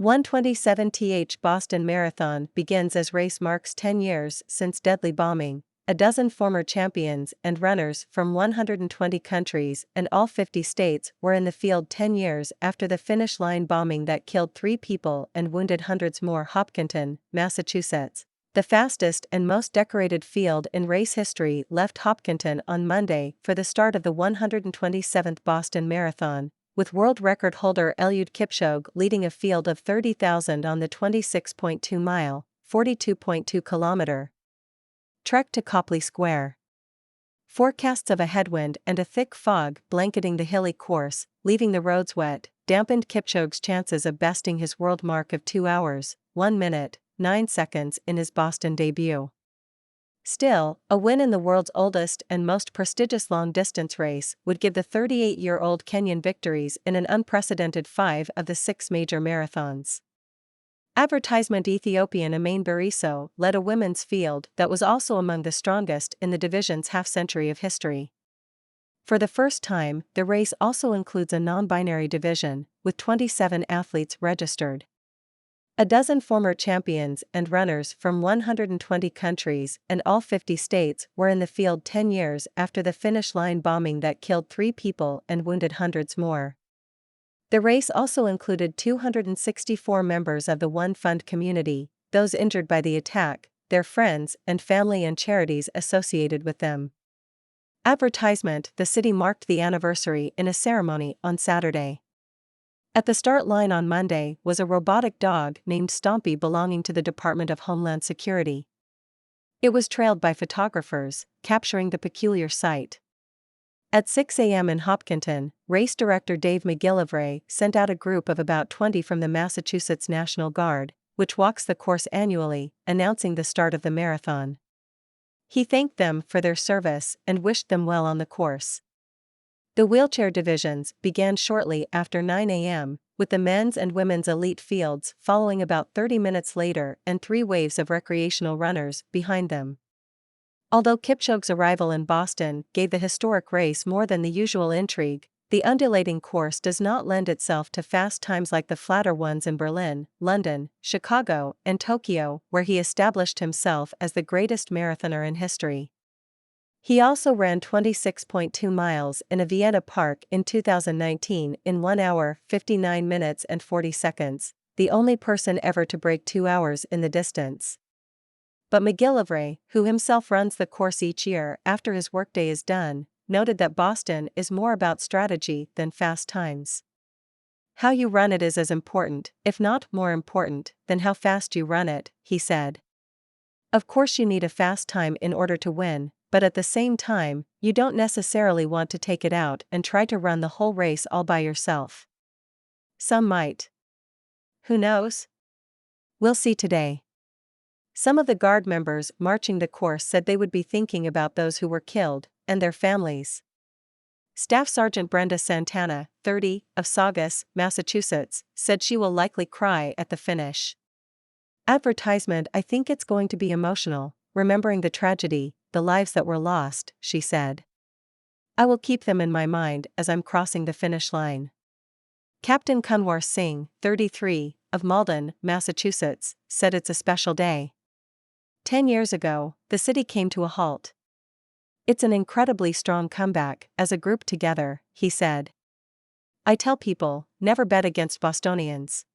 1:27 Boston Marathon begins as race marks 10 years since deadly bombing. A dozen former champions and runners from 120 countries and all 50 states were in the field 10 years after the finish line bombing that killed 3 people and wounded hundreds more. Hopkinton, Massachusetts. The fastest and most decorated field in race history left Hopkinton on Monday for the start of the 127th Boston Marathon, with world record holder Eliud Kipchoge leading a field of 30,000 on the 26.2-mile, 42.2-kilometer trek to Copley Square. Forecasts of a headwind and a thick fog blanketing the hilly course, leaving the roads wet, dampened Kipchoge's chances of besting his world mark of 2 hours, 1 minute, 9 seconds in his Boston debut. Still, a win in the world's oldest and most prestigious long-distance race would give the 38-year-old Kenyan victories in an unprecedented 5 of the 6 major marathons. Advertisement Ethiopian Amane Bariso led a women's field that was also among the strongest in the division's half-century of history. For the first time, the race also includes a non-binary division, with 27 athletes registered. A dozen former champions and runners from 120 countries and all 50 states were in the field 10 years after the finish line bombing that killed 3 people and wounded hundreds more. The race also included 264 members of the One Fund community, those injured by the attack, their friends and family and charities associated with them. Advertisement: the city marked the anniversary in a ceremony on Saturday. At the start line on Monday was a robotic dog named Stompy belonging to the Department of Homeland Security. It was trailed by photographers, capturing the peculiar sight. At 6 a.m. in Hopkinton, race director Dave McGillivray sent out a group of about 20 from the Massachusetts National Guard, which walks the course annually, announcing the start of the marathon. He thanked them for their service and wished them well on the course. The wheelchair divisions began shortly after 9 a.m., with the men's and women's elite fields following about 30 minutes later and 3 waves of recreational runners behind them. Although Kipchoge's arrival in Boston gave the historic race more than the usual intrigue, the undulating course does not lend itself to fast times like the flatter ones in Berlin, London, Chicago, and Tokyo, where he established himself as the greatest marathoner in history. He also ran 26.2 miles in a Vienna park in 2019 in 1 hour, 59 minutes and 40 seconds, the only person ever to break 2 hours in the distance. But McGillivray, who himself runs the course each year after his workday is done, noted that Boston is more about strategy than fast times. How you run it is as important, if not more important, than how fast you run it, he said. Of course you need a fast time in order to win, but at the same time, you don't necessarily want to take it out and try to run the whole race all by yourself. Some might. Who knows? We'll see today. Some of the Guard members marching the course said they would be thinking about those who were killed, and their families. Staff Sergeant Brenda Santana, 30, of Saugus, Massachusetts, said she will likely cry at the finish. Advertisement: I think it's going to be emotional, remembering the tragedy, the lives that were lost, she said. I will keep them in my mind as I'm crossing the finish line. Captain Kunwar Singh, 33, of Malden, Massachusetts, said it's a special day. 10 years ago, the city came to a halt. It's an incredibly strong comeback, as a group together, he said. I tell people, never bet against Bostonians.